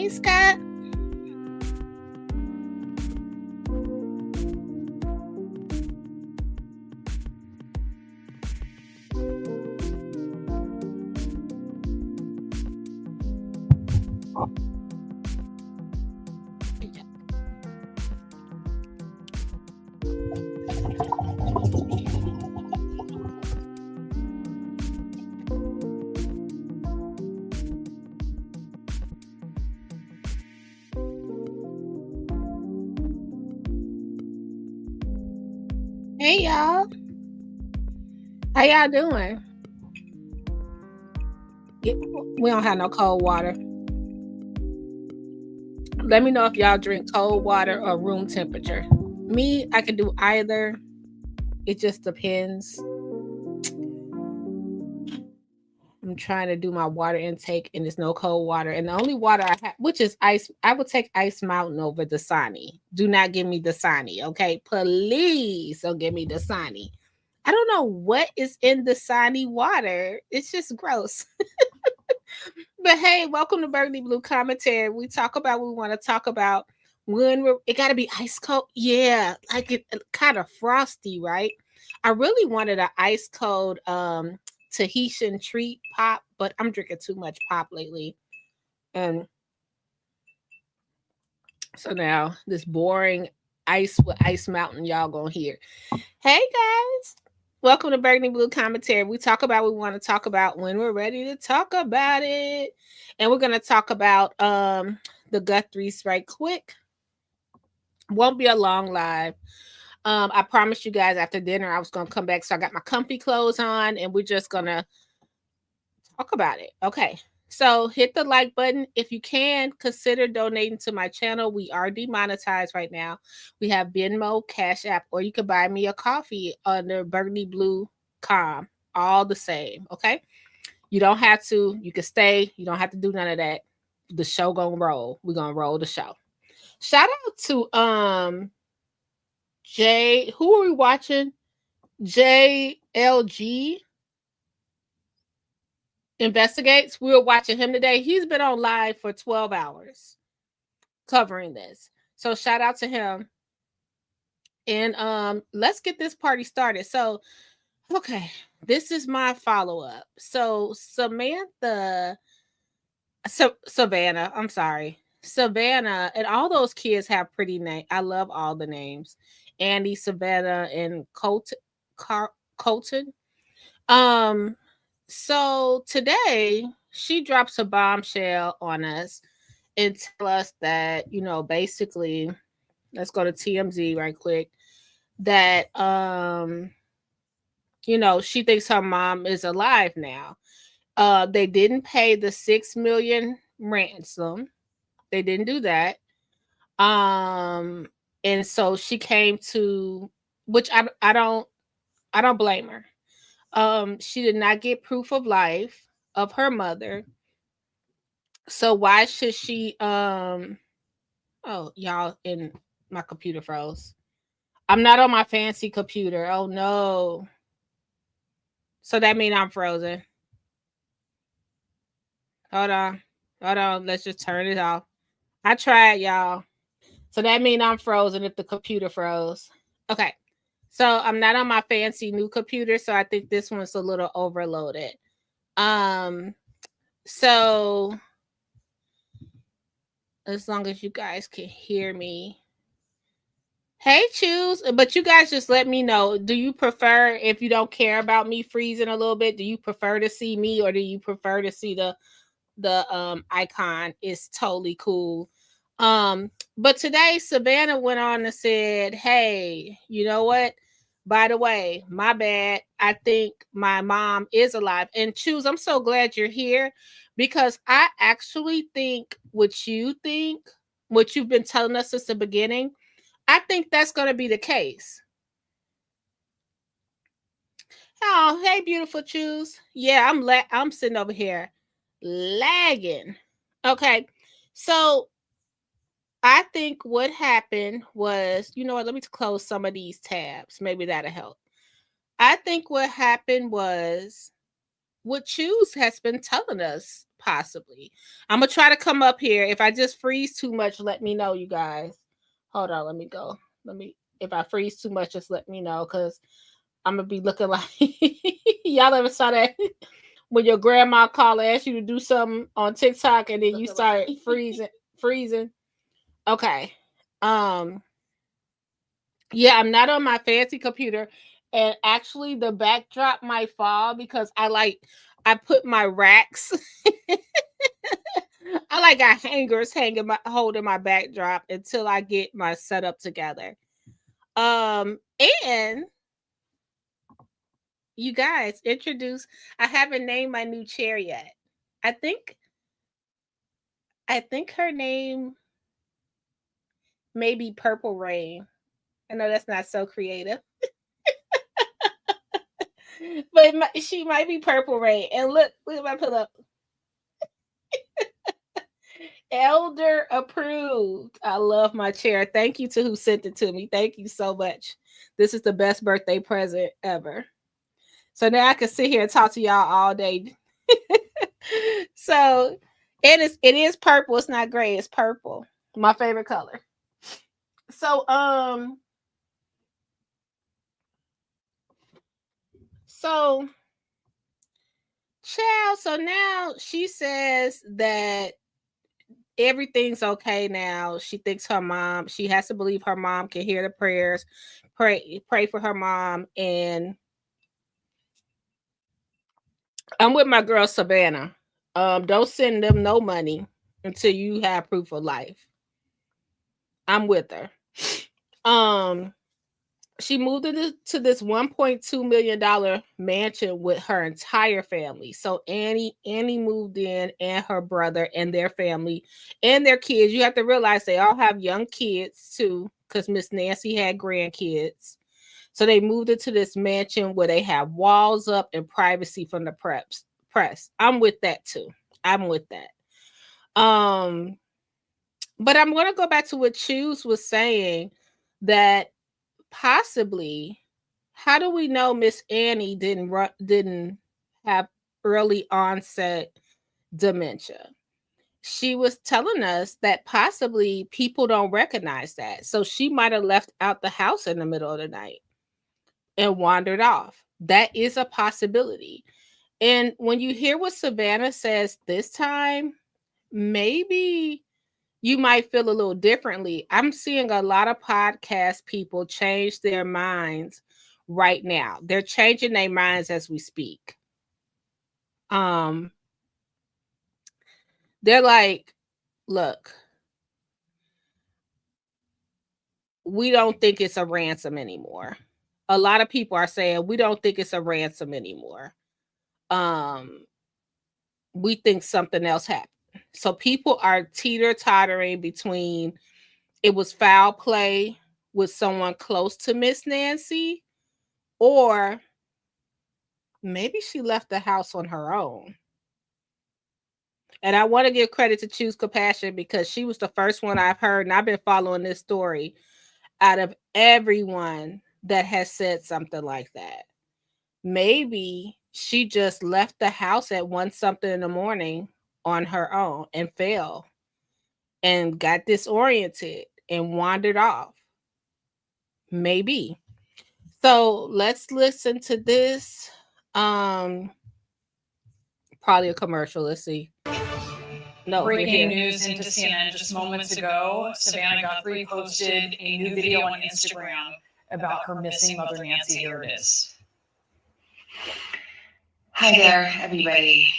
Hey, Scott. Hey, y'all. How y'all doing? We don't have no cold water. Let me know if y'all drink cold water or room temperature. Me, I can do either. It just depends. I'm trying to do my water intake and there's no cold water. And the only water I have, which is ice, I would take Ice Mountain over Dasani. Do not give me Dasani, okay? Please don't give me Dasani. I don't know what is in Dasani water. It's just gross. But hey, welcome to Burgundy Blue Commentary. We talk about what we want to talk about when it got to be ice cold. Yeah, like it kind of frosty, right? I really wanted an ice cold Tahitian treat pop, but I'm drinking too much pop lately. And so now this boring ice with Ice Mountain, y'all gonna hear. Hey guys, welcome to Burgundy Blue Commentary. We talk about what we want to talk about when we're ready to talk about it. And we're gonna talk about the Guthries right quick. Won't be a long live. I promised you guys after dinner I was gonna come back. So I got my comfy clothes on and we're just gonna talk about it. Okay. So hit the like button. If you can, consider donating to my channel. We are demonetized right now. We have Venmo, Cash App, or you could buy me a coffee under Burgundy Blue Com. All the same. Okay. You don't have to. You can stay. You don't have to do none of that. The show gonna roll. We're gonna roll the show. Shout out to Jay. Who are we watching? JLG Investigates. We were watching him today. He's been on live for 12 hours covering this. So shout out to him. And let's get this party started. So, okay, this is my follow-up. So Savannah, I'm sorry. Savannah, and all those kids have pretty names. I love all the names. Andy, Savannah, and Colton. So today she drops a bombshell on us and tell us that, basically, let's go to TMZ right quick, that she thinks her mom is alive now. They didn't pay the 6 million ransom. They didn't do that. And so she came to, which I don't blame her. She did not get proof of life of her mother. So why should she oh y'all, in my computer froze. I'm not on my fancy computer. Oh no. So that means I'm frozen. Hold on. Hold on. Let's just turn it off. I tried, y'all. So that means I'm frozen if the computer froze. Okay. So I'm not on my fancy new computer, so I think this one's a little overloaded. So as long as you guys can hear me. Hey, choose, but you guys just let me know. Do you prefer, if you don't care about me freezing a little bit, do you prefer to see me or do you prefer to see the icon? Is totally cool. But today Savannah went on and said, hey, you know what? By the way, my bad. I think my mom is alive. And choose, I'm so glad you're here because I actually think what you've been telling us since the beginning, I think that's going to be the case. Oh, hey, beautiful choose. Yeah, I'm sitting over here lagging. Okay, so I think what happened was, you know what? Let me close some of these tabs. Maybe that'll help. I think what happened was what Choose has been telling us Possibly. I'm gonna try to come up here. If I just freeze too much, let me know, you guys. Hold on, let me go. Let me. If I freeze too much, just let me know, cause I'm gonna be looking like y'all ever saw that when your grandma call and ask you to do something on TikTok and then you start freezing. Okay. Um. Yeah, I'm not on my fancy computer, and actually the backdrop might fall because I put my racks. I like got hangers hanging holding my backdrop until I get my setup together. And you guys introduce. I haven't named my new chair yet. I think I think her name may be Purple Rain. I know that's not so creative, but she might be Purple Rain. And look if I pull up. Elder approved. I love my chair. Thank you to who sent it to me. Thank you so much. This is the best birthday present ever. So now I can sit here and talk to y'all all day. So it is purple. It's not gray. It's purple. My favorite color. So so child. So now she says that everything's okay now. She thinks her mom. She has to believe her mom can hear the prayers. Pray for her mom. And I'm with my girl Savannah. Don't send them no money until you have proof of life. I'm with her. Um, she moved into this $1.2 million mansion with her entire family. So Annie moved in, and her brother and their family and their kids. You have to realize they all have young kids too, because Miss Nancy had grandkids. So they moved into this mansion where they have walls up and privacy from the press. I'm with that too. I'm with that. But I'm going to go back to what Choose was saying, that possibly, how do we know Miss Annie didn't have early onset dementia? She was telling us that possibly people don't recognize that. So she might have left out the house in the middle of the night and wandered off. That is a possibility. And when you hear what Savannah says this time, maybe you might feel a little differently. I'm seeing a lot of podcast people change their minds right now. They're changing their minds as we speak. Um, they're like, look, we don't think it's a ransom anymore. A lot of people are saying we don't think it's a ransom anymore. Um, we think something else happened. So people are teeter tottering between it was foul play with someone close to Miss Nancy, or maybe she left the house on her own. And I want to give credit to Choose Compassion because she was the first one I've heard, and I've been following this story out of everyone that has said something like that. Maybe she just left the house at 1 something in the morning on her own and fell and got disoriented and wandered off. Maybe. So let's listen to this. Um, Probably a commercial. Let's see. No, breaking news into CNN just moments ago. Savannah Guthrie posted a new video on Instagram about her missing mother Nancy. Here it is. Hi there, everybody.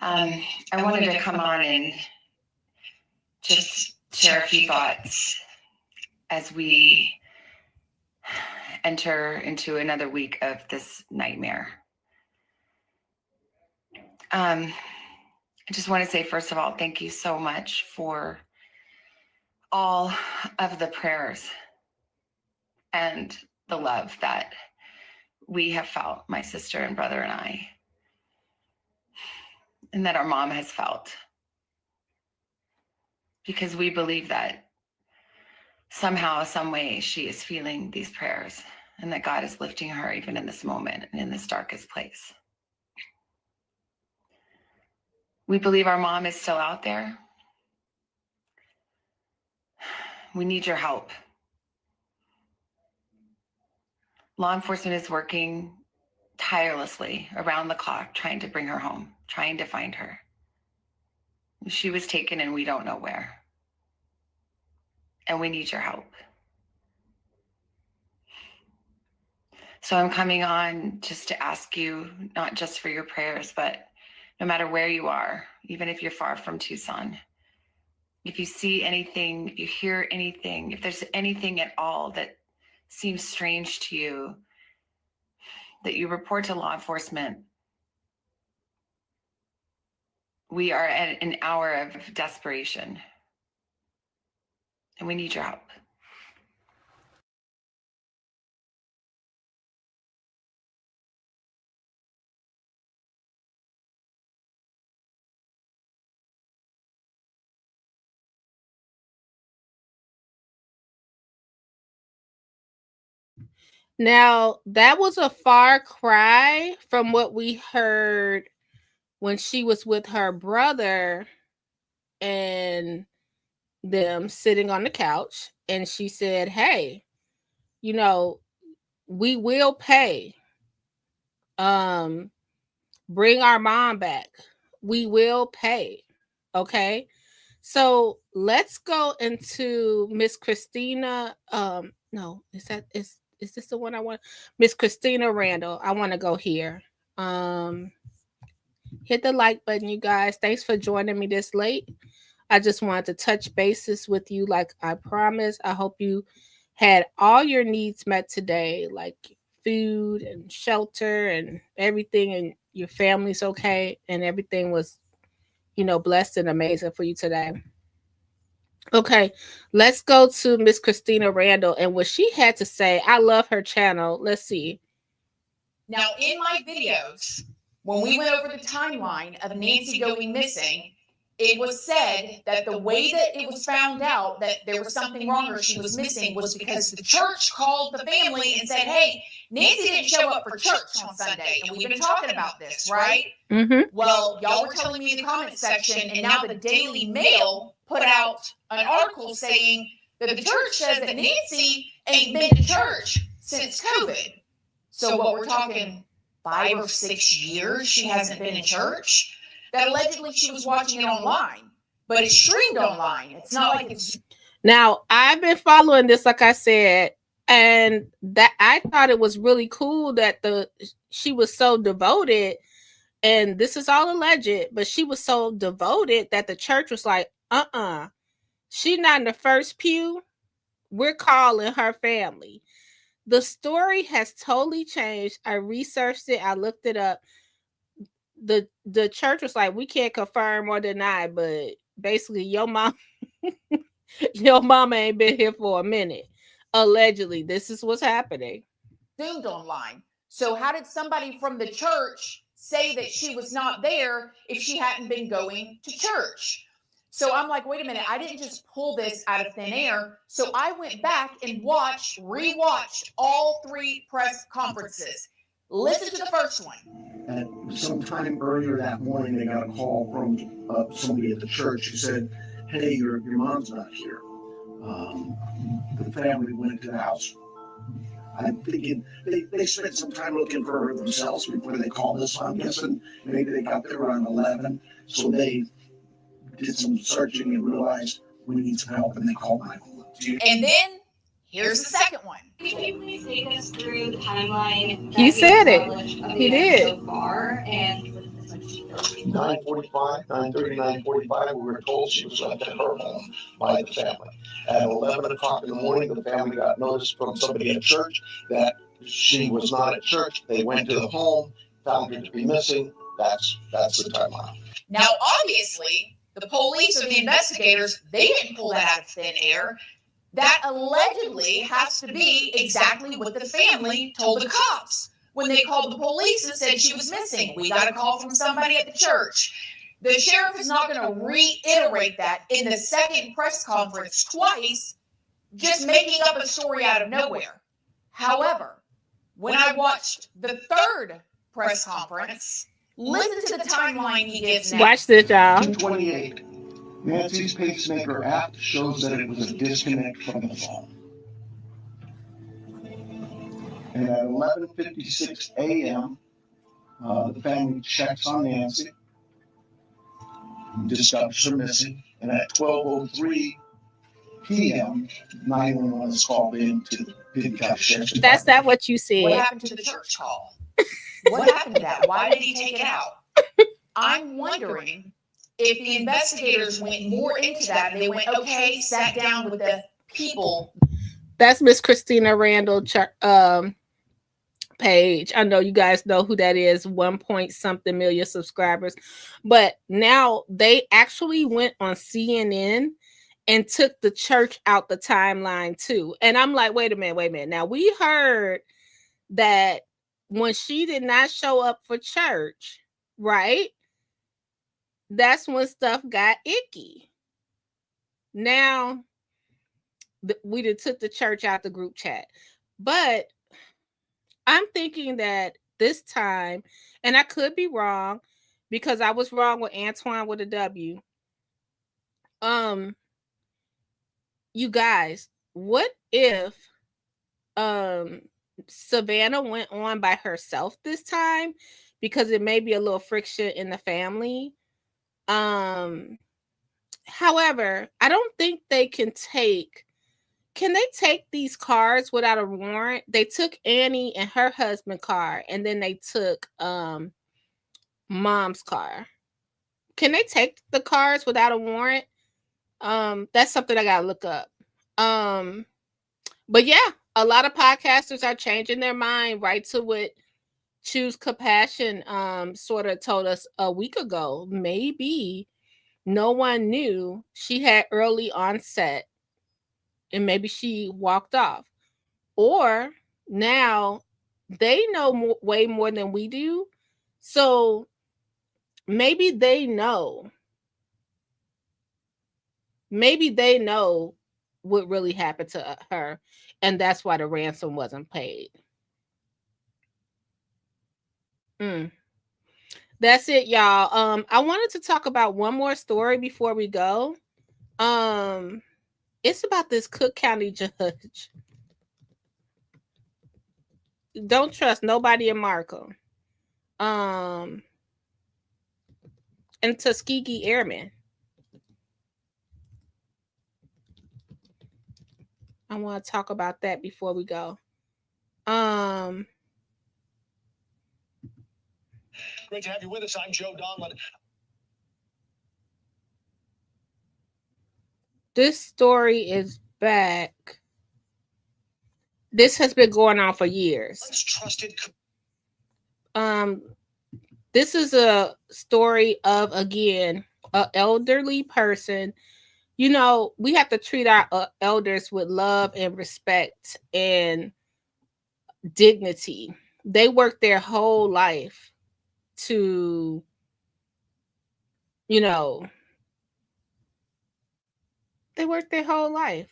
I wanted to come on and just share a few thoughts as we enter into another week of this nightmare. I just want to say, first of all, thank you so much for all of the prayers and the love that we have felt, my sister and brother and I, and that our mom has felt. Because we believe that somehow, some way, she is feeling these prayers and that God is lifting her even in this moment and in this darkest place. We believe our mom is still out there. We need your help. Law enforcement is working tirelessly around the clock trying to bring her home, trying to find her. She was taken and we don't know where. And we need your help. So I'm coming on just to ask you, not just for your prayers, but no matter where you are, even if you're far from Tucson, if you see anything, if you hear anything, if there's anything at all that seems strange to you, that you report to law enforcement. We are at an hour of desperation, and we need your help. Now, that was a far cry from what we heard when she was with her brother and them sitting on the couch. And she said, hey, you know, we will pay. Bring our mom back. We will pay. Okay. So let's go into Miss Christina. No, is this the one I want? Miss Christina Randall. I want to go here. Um, hit the like button, you guys. Thanks for joining me this late. I just wanted to touch bases with you like I promised. I hope you had all your needs met today, like food and shelter and everything, and your family's okay, and everything was, blessed and amazing for you today. Okay, let's go to Miss Christina Randall and what she had to say. I love her channel. Let's see. Now, in my videos, when we went over the timeline of Nancy going missing, it was said that the way that it was found out that there was something wrong or she was missing was because the church called the family and said, hey, Nancy didn't show up for church on Sunday. And we've been talking about this, right? Mm-hmm. Well, y'all were telling me in the comment section, and now the Daily Mail put out an article saying that the church says that Nancy ain't been to church since COVID. So what we're talking 5 or 6 years she hasn't been in church? That allegedly she was watching it online, but it's streamed online. It's not like it's. Now, I've been following this, like I said, and that I thought it was really cool that she was so devoted, and this is all alleged, but she was so devoted that the church was like, she's not in the first pew. We're calling her family. The story has totally changed. I researched it. I looked it up. The church was like, we can't confirm or deny, but basically your mom your mama ain't been here for a minute. Allegedly, this is what's happening. Zoomed online. So how did somebody from the church say that she was not there if she hadn't been going to church? So I'm like, wait a minute, I didn't just pull this out of thin air. So I went back and rewatched all 3 press conferences. Listen to the first one. And sometime earlier that morning, they got a call from somebody at the church who said, hey, your mom's not here. The family went to the house. I'm thinking they spent some time looking for her themselves before they called us. I'm guessing maybe they got there around 11. So they did some searching and realized we need some help, and they called 911. And then here's the second one. Could you please take us through the timeline? He said it. He did. So far, and 9:45, 9:30, 9:45, we were told she was left at her home by the family. At 11 o'clock in the morning, the family got notice from somebody at church that she was not at church. They went to the home, found her to be missing. That's the timeline. Now, obviously, the police or the investigators, they didn't pull that out of thin air. That allegedly has to be exactly what the family told the cops when they called the police and said she was missing. We got a call from somebody at the church. The sheriff is not going to reiterate that in the second press conference twice, just making up a story out of nowhere. However, when I watched the third press conference, Listen to the timeline he gives now. Watch this, y'all. 2:28. Nancy's pacemaker app shows that it was a disconnect from the phone. And at 11:56 a.m., the family checks on Nancy, discovers her missing, and at 12:03 p.m., 911 is called in to the Pitt County Sheriff's Department. That's not what you What said. happened to the church call? What happened to that? Why did he take it out? I'm wondering if the investigators went more into that and they went, okay, sat down with the people. That's Miss Christina Randall page. I know you guys know who that is, 1 point something million subscribers. But now they actually went on CNN and took the church out the timeline too. And I'm like, wait a minute. Now we heard that when she did not show up for church, right? That's when stuff got icky. Now we did took the church out the group chat. But I'm thinking that this time, and I could be wrong because I was wrong with Antoine with a W. You guys, what if Savannah went on by herself this time because it may be a little friction in the family? However, I don't think they can take these cars without a warrant? They took Annie and her husband car, and then they took mom's car. Can they take the cars without a warrant? That's something I gotta look up. But yeah, a lot of podcasters are changing their mind right to what Choose Compassion sort of told us a week ago. Maybe no one knew she had early onset and maybe she walked off. Or now they know way more than we do. So maybe they know. Maybe they know what really happened to her. And that's why the ransom wasn't paid. That's it, y'all. I wanted to talk about one more story before we go. It's about this Cook County judge. Don't trust nobody in Markham. And Tuskegee Airmen. I want to talk about that before we go. Great to have you with us. I'm Joe Donlin. This story is back. This has been going on for years. Trusted. This is a story of, again, an elderly person. You know, we have to treat our elders with love and respect and dignity. They work their whole life to, they work their whole life.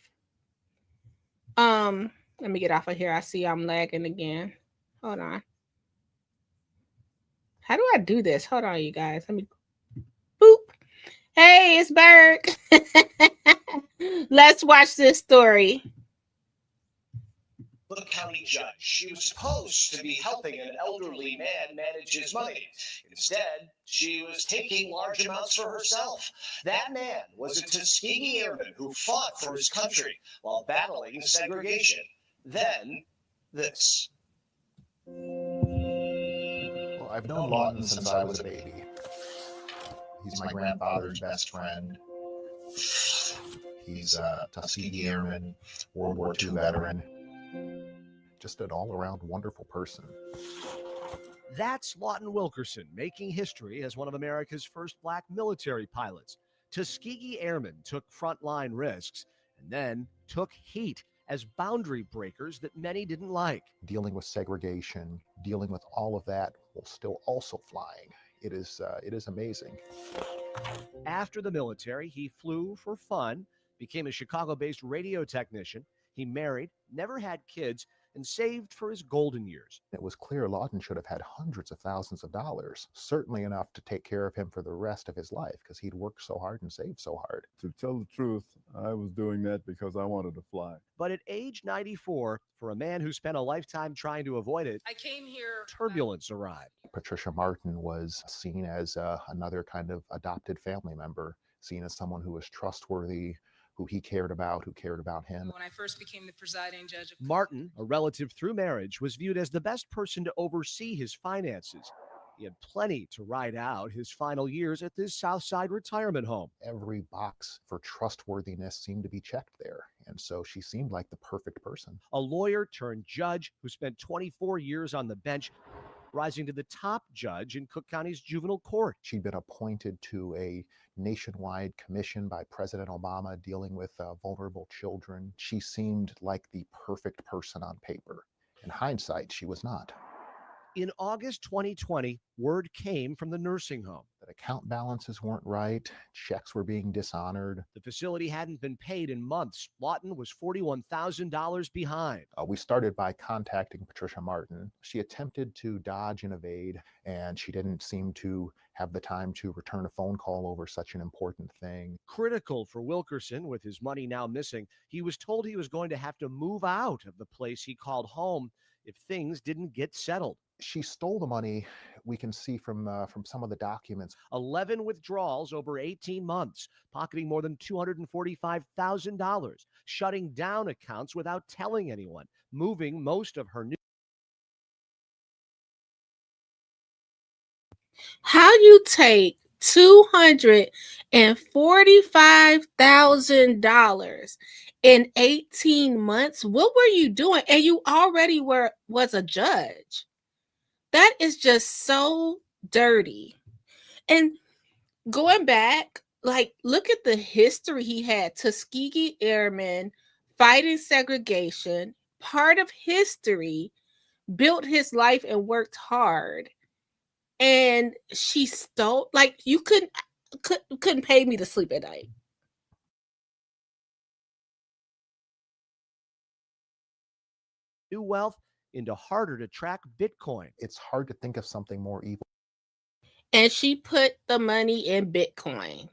Let me get off of here. I see I'm lagging again. Hold on. How do I do this? Hold on, you guys. Let me boop. Hey, it's Berg. Let's watch this story. The county judge. She was supposed to be helping an elderly man manage his money. Instead, she was taking large amounts for herself. That man was a Tuskegee Airman who fought for his country while battling segregation. Then, this. Well, I've known Lawton since I was a baby. He's my grandfather's best friend. He's a Tuskegee Airman, World War II veteran. Just an all-around wonderful person. That's Lawton Wilkerson, making history as one of America's first black military pilots. Tuskegee Airmen took frontline risks and then took heat as boundary breakers that many didn't like. Dealing with segregation, dealing with all of that while still also flying. It is amazing. After the military, he flew for fun, became a Chicago-based radio technician. He married, never had kids, and saved for his golden years. It was clear Lawton should have had hundreds of thousands of dollars, certainly enough to take care of him for the rest of his life because he'd worked so hard and saved so hard. To tell the truth, I was doing that because I wanted to fly. But at age 94, for a man who spent a lifetime trying to avoid it, I came here. turbulence arrived. Patricia Martin was seen as another kind of adopted family member, seen as someone who was trustworthy, who he cared about, who cared about him. When I first became the presiding judge of Martin, a relative through marriage, was viewed as the best person to oversee his finances. He had plenty to ride out his final years at this Southside retirement home. Every box for trustworthiness seemed to be checked there, and so she seemed like the perfect person. A lawyer turned judge who spent 24 years on the bench, rising to the top judge in Cook County's juvenile court. She'd been appointed to a nationwide commission by President Obama dealing with vulnerable children. She seemed like the perfect person on paper. In hindsight, she was not. In August 2020, word came from the nursing home that account balances weren't right, checks were being dishonored. The facility hadn't been paid in months. Lawton was $41,000 behind. We started by contacting Patricia Martin. She attempted to dodge and evade, and she didn't seem to have the time to return a phone call over such an important thing. Critical for Wilkerson, with his money now missing, he was told he was going to have to move out of the place he called home if things didn't get settled. She stole the money, we can see from some of the documents. 11 withdrawals over 18 months, pocketing more than $245,000, shutting down accounts without telling anyone, moving most of her new. How you take $245,000 in 18 months? What were you doing? And you already was a judge. That is just so dirty. And going back, like, look at the history he had. Tuskegee Airmen, fighting segregation, part of history, built his life and worked hard. And she stole, like, you couldn't pay me to sleep at night. New wealth into harder to track Bitcoin. It's hard to think of something more evil. And she put the money in Bitcoin.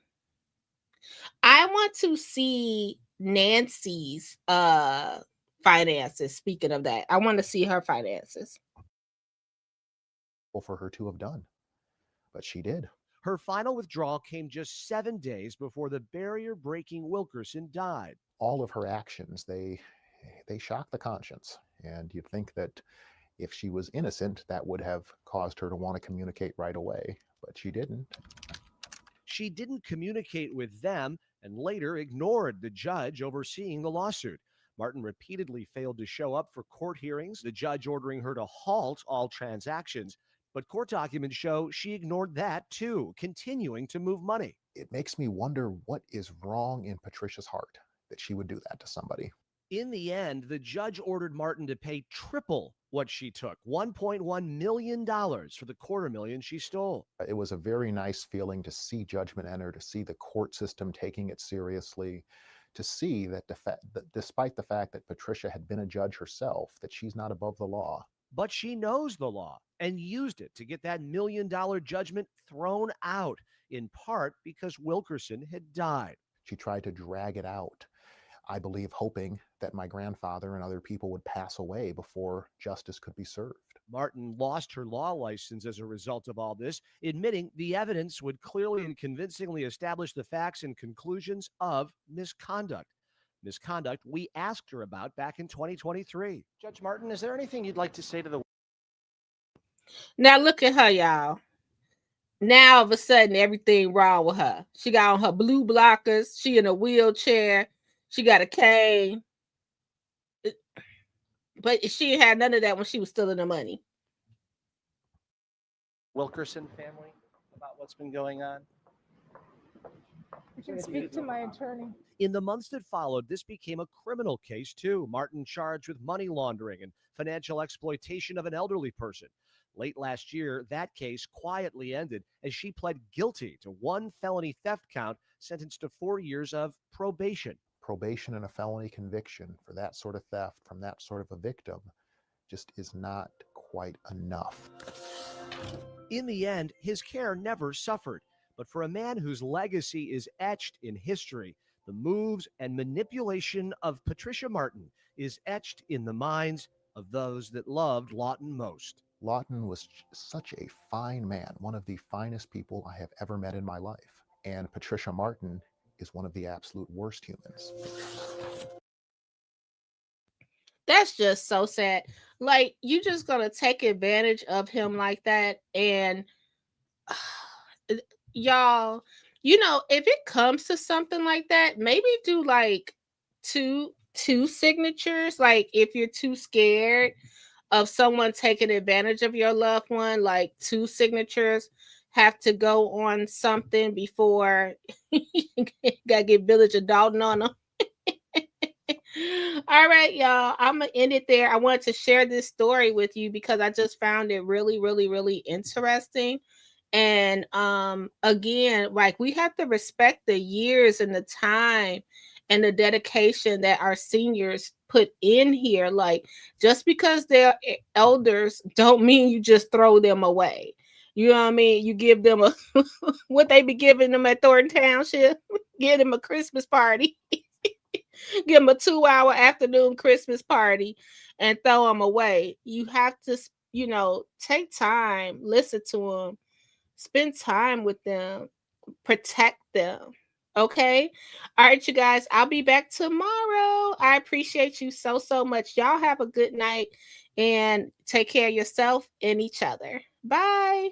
I want to see Nancy's finances. Speaking of that, I want to see her finances. For her to have done, but she did. Her final withdrawal came just 7 days before the barrier-breaking Wilkerson died. All of her actions, they shock the conscience, and you'd think that if she was innocent, that would have caused her to want to communicate right away, but she didn't. She didn't communicate with them and later ignored the judge overseeing the lawsuit. Martin repeatedly failed to show up for court hearings, the judge ordering her to halt all transactions. But court documents show she ignored that too, continuing to move money. It makes me wonder what is wrong in Patricia's heart that she would do that to somebody. In the end, the judge ordered Martin to pay triple what she took, $1.1 million for the $250,000 she stole. It was a very nice feeling to see judgment enter, to see the court system taking it seriously, to see that despite the fact that Patricia had been a judge herself, that she's not above the law. But she knows the law and used it to get that $1 million judgment thrown out, in part because Wilkerson had died. She tried to drag it out, I believe hoping that my grandfather and other people would pass away before justice could be served. Martin lost her law license as a result of all this, admitting the evidence would clearly and convincingly establish the facts and conclusions of misconduct. Misconduct we asked her about back in 2023. Judge Martin, is there anything you'd like to say to the... Now look at her, y'all. Now all of a sudden everything wrong with her. She got on her blue blockers. She in a wheelchair. She got a cane. But she had none of that when she was stealing the money. Wilkerson family about what's been going on? I can speak to my attorney. In the months that followed, this became a criminal case too. Martin charged with money laundering and financial exploitation of an elderly person. Late last year, that case quietly ended as she pled guilty to one felony theft count, sentenced to 4 years of probation. Probation and a felony conviction for that sort of theft from that sort of a victim just is not quite enough. In the end, his care never suffered. But for a man whose legacy is etched in history, the moves and manipulation of Patricia Martin is etched in the minds of those that loved Lawton most. Lawton was such a fine man, one of the finest people I have ever met in my life. And Patricia Martin is one of the absolute worst humans. That's just so sad. Like, you just gonna take advantage of him like that. And y'all, if it comes to something like that, maybe do like two signatures. Like, if you're too scared of someone taking advantage of your loved one, like 2 signatures have to go on something before you gotta get Village of Dalton on them. All right, y'all. I'm gonna end it there. I wanted to share this story with you because I just found it really, really, really interesting. And again, like, we have to respect the years and the time and the dedication that our seniors put in here. Like, just because they're elders don't mean you just throw them away. You know what I mean? You give them a what they be giving them at Thornton Township, give them a Christmas party. Give them a 2-hour afternoon Christmas party and throw them away. You have to, take time, listen to them, spend time with them, protect them. Okay. All right, you guys. I'll be back tomorrow. I appreciate you so, so much. Y'all have a good night and take care of yourself and each other. Bye.